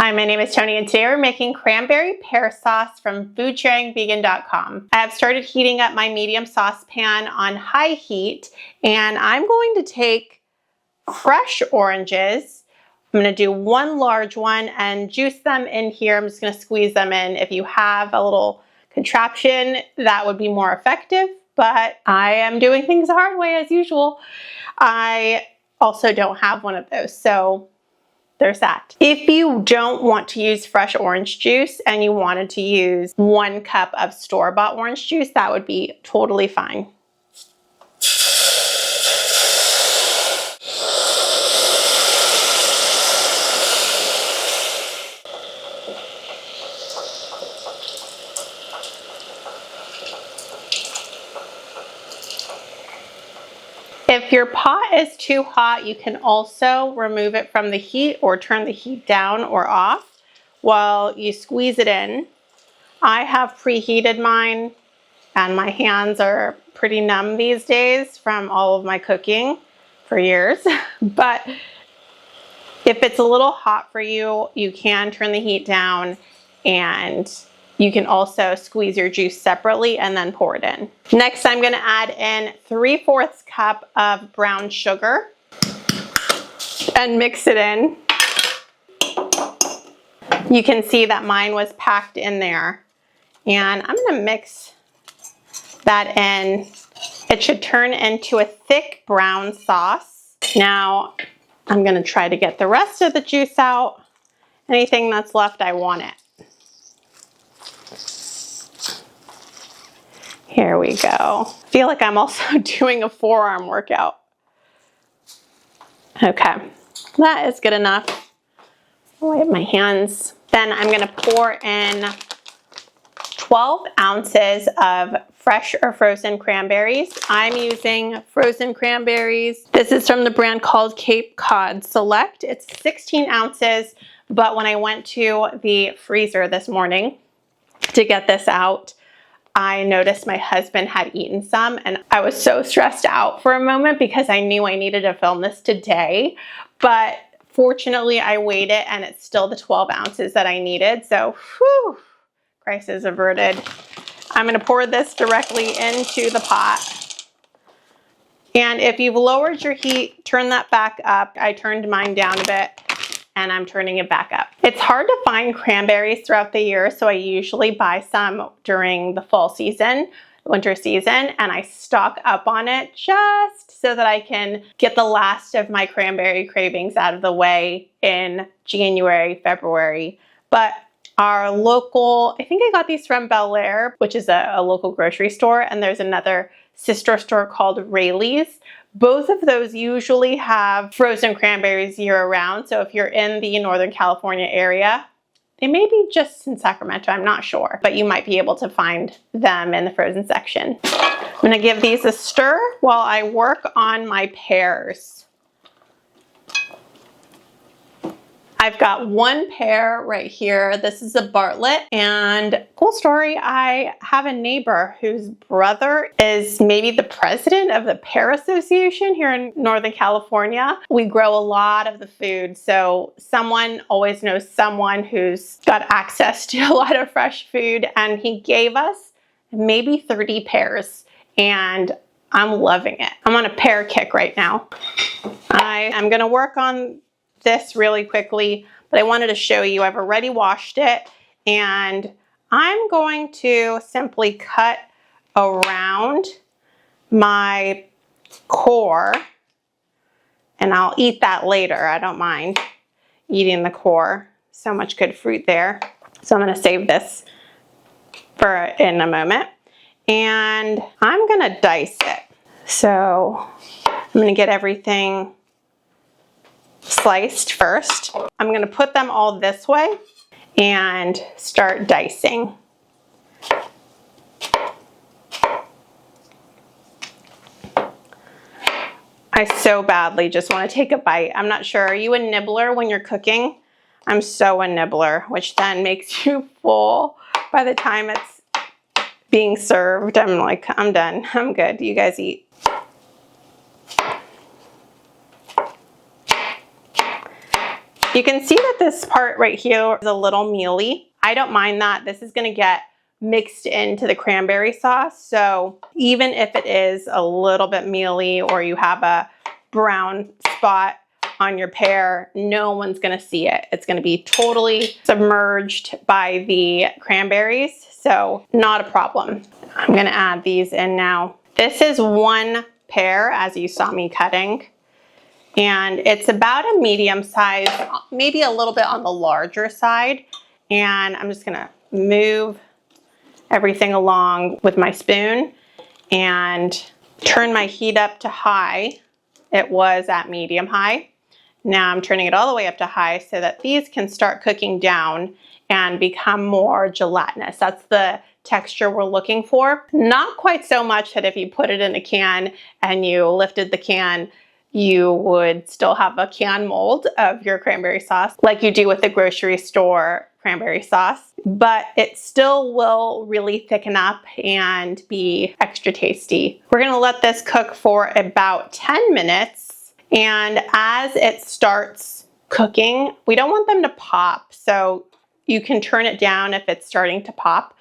Hi, my name is Tony and today we're making cranberry pear sauce from foodsharingvegan.com. I have started heating up my medium saucepan on high heat and I'm going to take fresh oranges. I'm going to do one large one and juice them in here. I'm just going to squeeze them in. If you have a little contraption, that would be more effective, but I am doing things the hard way as usual. I also don't have one of those, so there's that. If you don't want to use fresh orange juice and you wanted to use 1 cup of store-bought orange juice, that would be totally fine. If your pot is too hot, you can also remove it from the heat or turn the heat down or off while you squeeze it in. I have preheated mine and my hands are pretty numb these days from all of my cooking for years. But if it's a little hot for you, you can turn the heat down and you can also squeeze your juice separately and then pour it in. Next, I'm gonna add in 3/4 cup of brown sugar and mix it in. You can see that mine was packed in there. And I'm gonna mix that in. It should turn into a thick brown sauce. Now, I'm gonna try to get the rest of the juice out. Anything that's left, I want it. Here we go. I feel like I'm also doing a forearm workout. Okay, that is good enough. Wipe my hands. Then I'm gonna pour in 12 ounces of fresh or frozen cranberries. I'm using frozen cranberries. This is from the brand called Cape Cod Select. It's 16 ounces, but when I went to the freezer this morning to get this out, I noticed my husband had eaten some and I was so stressed out for a moment because I knew I needed to film this today. But fortunately I weighed it and it's still the 12 ounces that I needed. So, whew, crisis averted. I'm gonna pour this directly into the pot. And if you've lowered your heat, turn that back up. I turned mine down a bit and I'm turning it back up. It's hard to find cranberries throughout the year, so I usually buy some during the fall season, winter season, and I stock up on it just so that I can get the last of my cranberry cravings out of the way in January, February. But our local, I think I got these from Bel Air, which is a local grocery store, and there's another sister store called Rayleigh's. Both of those usually have frozen cranberries year-round, so if you're in the Northern California area, they may be just in Sacramento, I'm not sure, but you might be able to find them in the frozen section. I'm gonna give these a stir while I work on my pears. I've got 1 pear right here. This is a Bartlett, and cool story, I have a neighbor whose brother is maybe the president of the Pear Association here in Northern California. We grow a lot of the food, so someone always knows someone who's got access to a lot of fresh food, and he gave us maybe 30 pears, and I'm loving it. I'm on a pear kick right now. I'm gonna work on this really quickly, but I wanted to show you I've already washed it, and I'm going to simply cut around my core, and I'll eat that later. I don't mind eating the core. So much good fruit there. So I'm gonna save this for in a moment, and I'm gonna dice it. So I'm gonna get everything sliced first. I'm gonna put them all this way and start dicing. I so badly just want to take a bite. I'm not sure, are you a nibbler when you're cooking? I'm so a nibbler, which then makes you full by the time it's being served. I'm like, I'm done, I'm good, you guys eat. You can see that this part right here is a little mealy. I don't mind that. This is gonna get mixed into the cranberry sauce. So even if it is a little bit mealy or you have a brown spot on your pear, no one's gonna see it. It's gonna be totally submerged by the cranberries, so not a problem. I'm gonna add these in now. This is one pear, as you saw me cutting, and it's about a medium size, maybe a little bit on the larger side. And I'm just gonna move everything along with my spoon and turn my heat up to high. It was at medium high. Now I'm turning it all the way up to high so that these can start cooking down and become more gelatinous. That's the texture we're looking for. Not quite so much that if you put it in a can and you lifted the can, you would still have a can mold of your cranberry sauce like you do with the grocery store cranberry sauce, but it still will really thicken up and be extra tasty. We're gonna let this cook for about 10 minutes, and as it starts cooking, we don't want them to pop, so you can turn it down if it's starting to pop.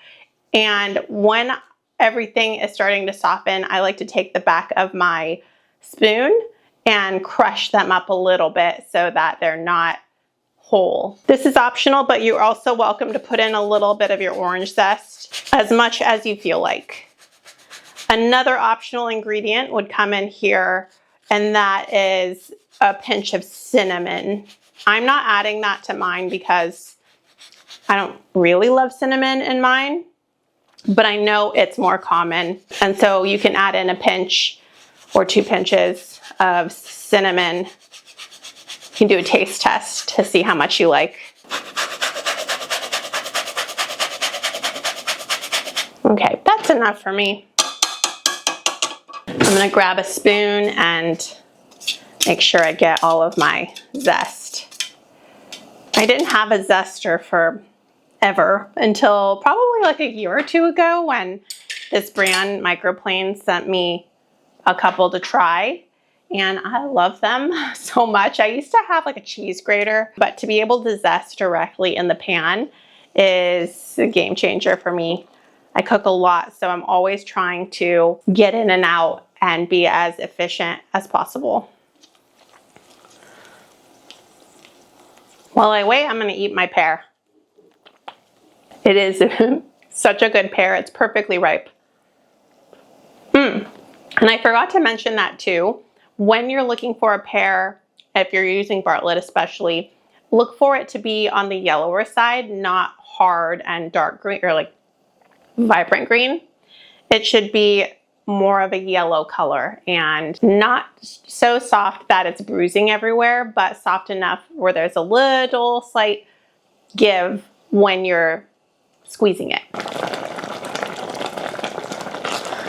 And when everything is starting to soften, I like to take the back of my spoon and crush them up a little bit so that they're not whole. This is optional, but you're also welcome to put in a little bit of your orange zest, as much as you feel like. Another optional ingredient would come in here, and that is a pinch of cinnamon. I'm not adding that to mine because I don't really love cinnamon in mine, but I know it's more common. And so you can add in a pinch or 2 pinches of cinnamon. You can do a taste test to see how much you like. Okay, that's enough for me. I'm gonna grab a spoon and make sure I get all of my zest. I didn't have a zester forever until probably like a year or 2 ago when this brand, Microplane, sent me a couple to try. And I love them so much. I used to have like a cheese grater, but to be able to zest directly in the pan is a game changer for me. I cook a lot, so I'm always trying to get in and out and be as efficient as possible. While I wait, I'm gonna eat my pear. It is such a good pear. It's perfectly ripe. And I forgot to mention that too. When you're looking for a pear, if you're using Bartlett especially, look for it to be on the yellower side, not hard and dark green or like vibrant green. It should be more of a yellow color and not so soft that it's bruising everywhere, but soft enough where there's a little slight give when you're squeezing it.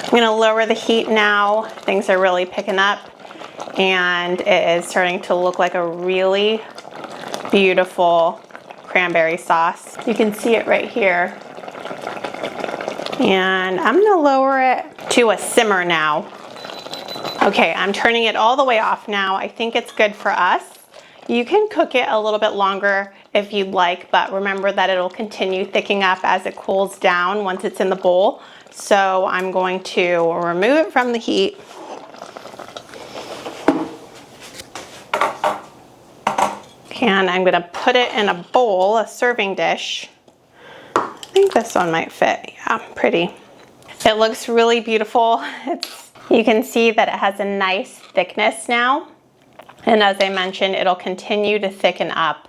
I'm gonna lower the heat now. Things are really picking up and it is starting to look like a really beautiful cranberry sauce. You can see it right here. And I'm gonna lower it to a simmer now. Okay, I'm turning it all the way off now. I think it's good for us. You can cook it a little bit longer if you'd like, but remember that it'll continue thickening up as it cools down once it's in the bowl. So I'm going to remove it from the heat. And I'm gonna put it in a bowl, a serving dish. I think this one might fit, yeah, pretty. It looks really beautiful. You can see that it has a nice thickness now. And as I mentioned, it'll continue to thicken up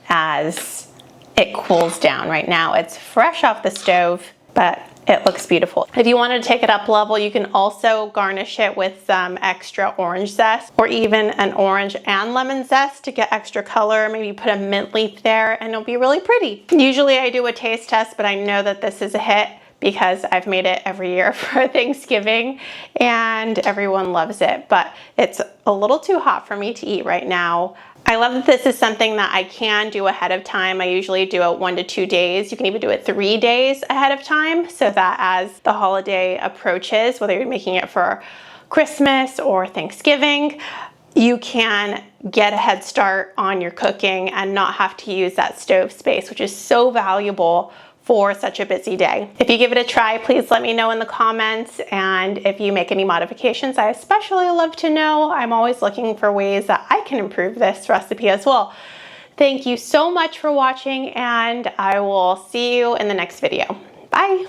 as it cools down. Right now it's fresh off the stove, but it looks beautiful. If you want to take it up a level, you can also garnish it with some extra orange zest or even an orange and lemon zest to get extra color. Maybe put a mint leaf there and it'll be really pretty. Usually I do a taste test, but I know that this is a hit because I've made it every year for Thanksgiving and everyone loves it, but it's a little too hot for me to eat right now. I love that this is something that I can do ahead of time. I usually do it 1 to 2 days. You can even do it 3 days ahead of time so that as the holiday approaches, whether you're making it for Christmas or Thanksgiving, you can get a head start on your cooking and not have to use that stove space, which is so valuable for such a busy day. If you give it a try, please let me know in the comments, and if you make any modifications, I especially love to know. I'm always looking for ways that I can improve this recipe as well. Thank you so much for watching, and I will see you in the next video. Bye.